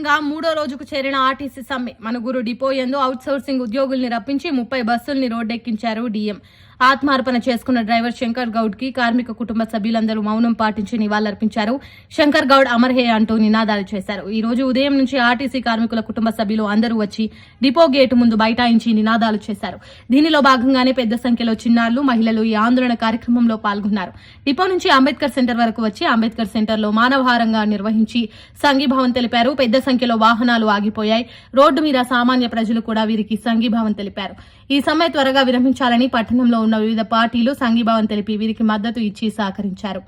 భాగంగా మూడో రోజుకు చేరిన ఆర్టీసీ సమ్మె మనుగురు డిపో యందు అవుట్సోర్సింగ్ ఉద్యోగుల్ని రప్పించి 30 బస్సుల్ని రోడ్డెక్కించారు డీఎం. ఆత్మార్పణ చేసుకున్న డ్రైవర్ శంకర్ గౌడ్ కి కార్మిక కుటుంబ సభ్యులందరూ మౌనం పాటించి నివాళులర్పించారు. శంకర్ గౌడ్ అమర్ హే అంటూ నినాదాలు చేశారు. ఈ రోజు ఉదయం నుంచి ఆర్టీసీ కార్మికుల కుటుంబ సభ్యులు అందరూ వచ్చి డిపో గేటు ముందు బైఠాయించి నినాదాలు చేశారు. దీనిలో భాగంగానే పెద్ద సంఖ్యలో చిన్నారులు, మహిళలు ఈ ఆందోళన కార్యక్రమంలో పాల్గొన్నారు. డిపో నుంచి అంబేద్కర్ సెంటర్ వరకు వచ్చి అంబేద్కర్ సెంటర్ లో మానవహారంగా నిర్వహించి సంఘీభావం తెలిపారు. పెద్ద సంఖ్యలో వాహనాలు ఆగిపోయాయి. రోడ్డు మీద సామాన్య ప్రజలు కూడా వీరికి సంఘీభావం తెలిపారు. ఈ సమ్మె త్వరగా విరమించాలని పట్టణంలో ఉన్న వివిధ పార్టీలు సంఘీభావం తెలిపి వీరికి మద్దతు ఇచ్చి సహకరించారు.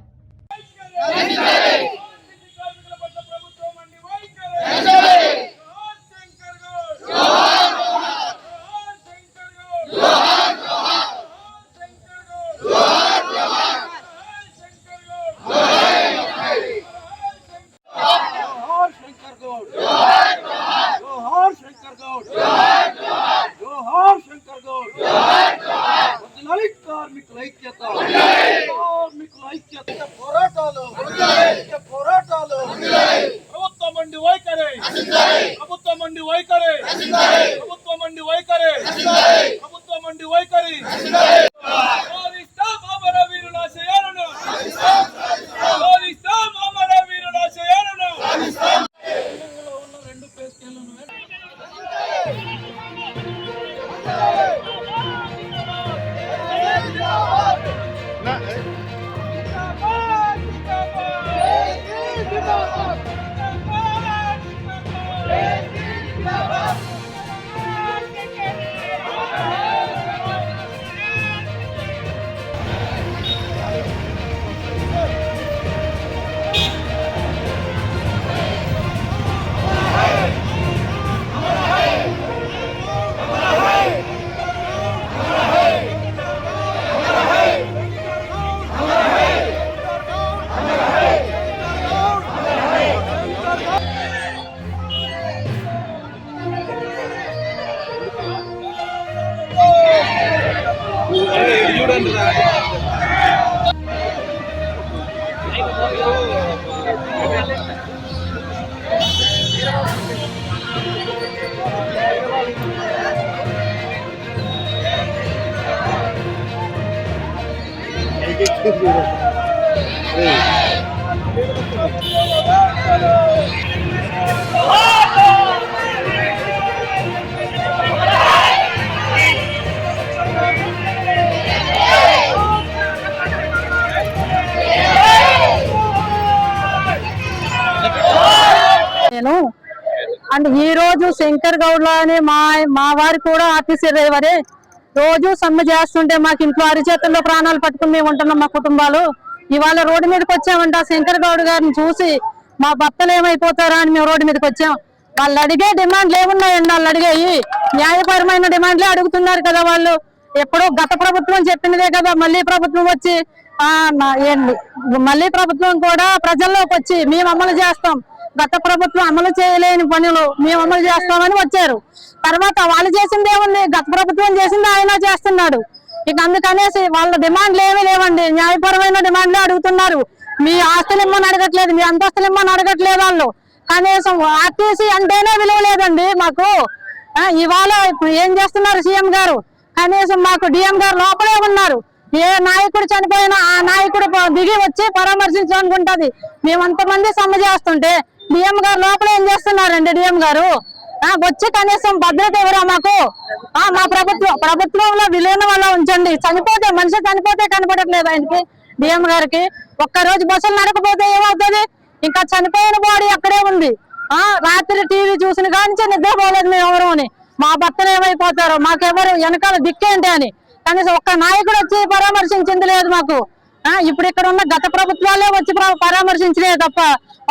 నేను అండ్ ఈ రోజు శంకర్ గౌడ్ అని మా వారి కూడా ఆర్టీసీ డ్రైవరే. రోజు సమ్మె చేస్తుంటే మాకు ఇంట్లో అరిచేతుల్లో ప్రాణాలు పట్టుకుని మేము ఉంటున్నాం. మా కుటుంబాలు ఇవాళ రోడ్డు మీదకి వచ్చామంట. శంకర్ గౌడ్ గారిని చూసి మా భర్తలు ఏమైపోతారా అని మేము రోడ్డు మీదకి వచ్చాం. వాళ్ళు అడిగే డిమాండ్లు ఏమున్నాయండి? వాళ్ళు అడిగేవి న్యాయపరమైన డిమాండ్లే అడుగుతున్నారు కదా. వాళ్ళు ఎప్పుడో గత ప్రభుత్వం చెప్పినదే కదా. మళ్ళీ ప్రభుత్వం వచ్చి మళ్ళీ ప్రభుత్వం కూడా ప్రజల్లోకి వచ్చి మేము అమలు చేస్తాం, గత ప్రభుత్వం అమలు చేయలేని పనులు మేము అమలు చేస్తామని వచ్చారు. తర్వాత వాళ్ళు చేసింది ఏముంది? గత ప్రభుత్వం చేసింది ఆయన చేస్తున్నాడు. ఇక అందుకనేసి వాళ్ళ డిమాండ్లు ఏమీ లేవండి. న్యాయపరమైన డిమాండ్లే అడుగుతున్నారు. మీ ఆస్తులు ఇమ్మని అడగట్లేదు, మీ అంతస్తులు ఇమ్మని అడగట్లేదు. వాళ్ళు కనీసం ఆర్టీసీ అంటేనే విలువ లేదండి మాకు. ఇవాళ ఇప్పుడు ఏం చేస్తున్నారు సీఎం గారు? కనీసం మాకు డిఎం గారు లోపలే ఉన్నారు. ఏ నాయకుడు చనిపోయినా ఆ నాయకుడు దిగి వచ్చి పరామర్శించాలనుకుంటది. మేము అంతమంది సమ్మె చేస్తుంటే డిఎం గారు లోపల ఏం చేస్తున్నారండి? డిఎం గారు వచ్చి కనీసం భద్రత ఎవరా మాకు? మా ప్రభుత్వంలో విలీనం వల్ల ఉంచండి. చనిపోతే మనిషి చనిపోతే కనపడట్లేదు ఆయనకి, డిఎం గారికి. ఒక్కరోజు బస్సులు నడకపోతే ఏమవుతుంది? ఇంకా చనిపోయిన బాడీ అక్కడే ఉంది. రాత్రి టీవీ చూసిన కానీ నిద్రపోలేదు మేము ఎవరు అని. మా భర్తలు ఏమైపోతారో, మాకెవరు వెనకాల దిక్కేంటి అని కనీసం ఒక్క నాయకుడు వచ్చి పరామర్శించింది లేదు మాకు. ఇప్పుడు ఇక్కడ ఉన్న గత ప్రభుత్వాలే వచ్చి పరామర్శించలేదు తప్ప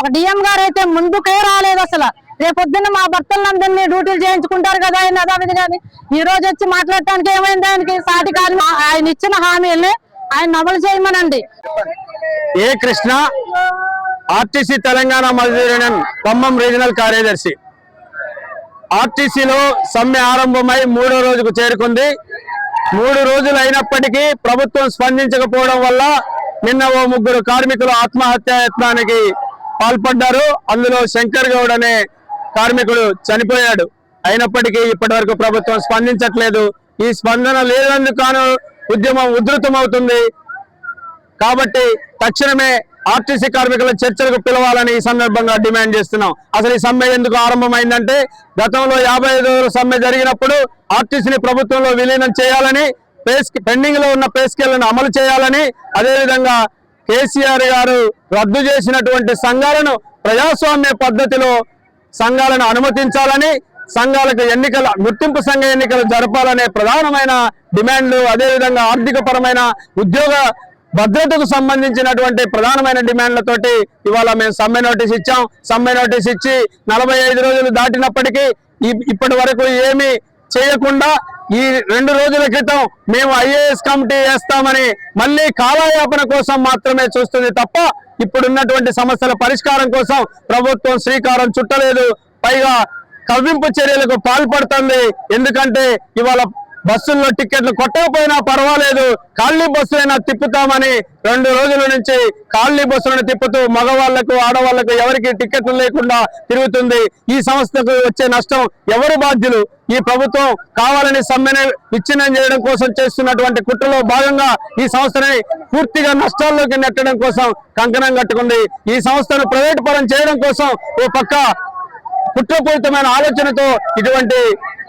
ఒక డిఎం గారు అయితే ముందుకే రాలేదు అసలు. రేపొద్దున్న మా భర్తలందరినీ డ్యూటీలు చేయించుకుంటారు కదా ఆయన అదావిధి. కానీ ఈ రోజు వచ్చి మాట్లాడటానికి ఏమైంది? ఆయనకి సాటి కాదు. ఆయన ఇచ్చిన హామీల్ని ఆయన అమలు చేయమనండి. A Krishna, RTC Telangana Mazdoor union Khammam regional కార్యదర్శి. ఆర్టీసీలో సమ్మె ఆరంభమై 3వ రోజుకు చేరుకుంది. 3 రోజులు అయినప్పటికీ ప్రభుత్వం స్పందించకపోవడం వల్ల నిన్న ఓ 3 కార్మికులు ఆత్మహత్యాయత్నానికి పాల్పడ్డారు. అందులో శంకర్ గౌడ్ అనే కార్మికుడు చనిపోయాడు. అయినప్పటికీ ఇప్పటి వరకు ప్రభుత్వం స్పందించట్లేదు. ఈ స్పందన లేనందుకు ఉద్యమం ఉధృతమవుతుంది. కాబట్టి తక్షణమే ఆర్టీసీ కార్మికుల చర్చలకు పిలవాలని ఈ సందర్భంగా డిమాండ్ చేస్తున్నాం. అసలు ఈ సమ్మె ఎందుకు ఆరంభమైందంటే గతంలో 55 రోజుల సమ్మె జరిగినప్పుడు ఆర్టీసీని ప్రభుత్వంలో విలీనం చేయాలని, పెండింగ్ లో ఉన్న పే స్కేళ్లను అమలు చేయాలని, అదేవిధంగా కేసీఆర్ గారు రద్దు చేసినటువంటి సంఘాలను ప్రజాస్వామ్య పద్ధతిలో సంఘాలను అనుమతించాలని, సంఘాలకు గుర్తింపు సంఘ ఎన్నికలు జరపాలనే ప్రధానమైన డిమాండ్లు, అదేవిధంగా ఆర్థిక పరమైన ఉద్యోగ భద్రతకు సంబంధించినటువంటి ప్రధానమైన డిమాండ్లతోటి ఇవాళ మేము సమ్మె నోటీస్ ఇచ్చాం. సమ్మె నోటీస్ ఇచ్చి 45 రోజులు దాటినప్పటికీ ఇప్పటి వరకు ఏమీ చేయకుండా ఈ 2 రోజుల క్రితం మేము IAS కమిటీ వేస్తామని మళ్ళీ కాలయాపన కోసం మాత్రమే చూస్తుంది తప్ప ఇప్పుడున్నటువంటి సమస్యల పరిష్కారం కోసం ప్రభుత్వం శ్రీకారం చుట్టలేదు. పైగా కవ్వింపు చర్యలకు పాల్పడుతుంది. ఎందుకంటే ఇవాళ బస్సుల్లో టికెట్లు కొట్టకపోయినా పర్వాలేదు, ఖాళీ బస్సులైనా తిప్పుతామని 2 రోజుల నుంచి ఖాళీ బస్సులను తిప్పుతూ మగవాళ్లకు ఆడవాళ్లకు ఎవరికి టికెట్లు లేకుండా తిరుగుతుంది. ఈ సంస్థకు వచ్చే నష్టం ఎవరు బాధ్యులు? ఈ ప్రభుత్వం కావాలని సమ్మెను విచ్ఛిన్నం చేయడం కోసం చేస్తున్నటువంటి కుట్రలో భాగంగా ఈ సంస్థని పూర్తిగా నష్టాల్లోకి నెట్టడం కోసం కంకణం కట్టుకుంది. ఈ సంస్థను ప్రైవేట్ పరం చేయడం కోసం ఓ పక్క కుట్రపూరితమైన ఆలోచనతో ఇటువంటి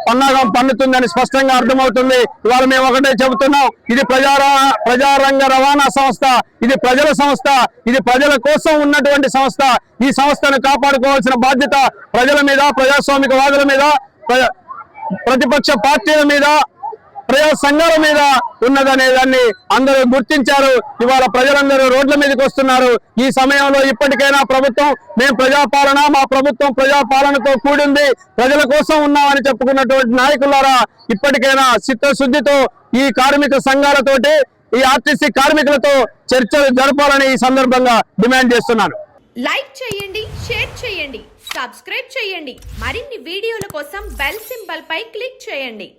పన్నాగం పన్నుతుందని స్పష్టంగా అర్థమవుతుంది. ఇవాళ మేము ఒకటే చెబుతున్నాం, ఇది ప్రజారంగ రవాణా సంస్థ, ఇది ప్రజల సంస్థ, ఇది ప్రజల కోసం ఉన్నటువంటి సంస్థ. ఈ సంస్థను కాపాడుకోవాల్సిన బాధ్యత ప్రజల మీద, ప్రజాస్వామికవాదుల మీద, ప్రతిపక్ష పార్టీల మీద, ప్రజా సంఘాల మీద ఉన్నదనే దాన్ని అందరూ గుర్తించారు. ఇవాళ ప్రజలందరూ రోడ్ల మీదకి వస్తున్నారు. ఈ సమయంలో ఇప్పటికైనా ప్రభుత్వం మేము ప్రజాపాలన, మా ప్రభుత్వం ప్రజాపాలనతో కూడింది, ప్రజల కోసం ఉన్నామని చెప్పుకున్నటువంటి నాయకులారా ఇప్పటికైనా చిత్తశుద్ధితో ఈ కార్మిక సంఘాలతోటి, ఈ ఆర్టీసీ కార్మికులతో చర్చలు జరపాలని ఈ సందర్భంగా డిమాండ్ చేస్తున్నాను. లైక్ చేయండి, షేర్ చేయండి, సబ్స్క్రైబ్ చేయండి. మరిన్ని వీడియోల కోసం బెల్ సింబల్ పై క్లిక్ చేయండి.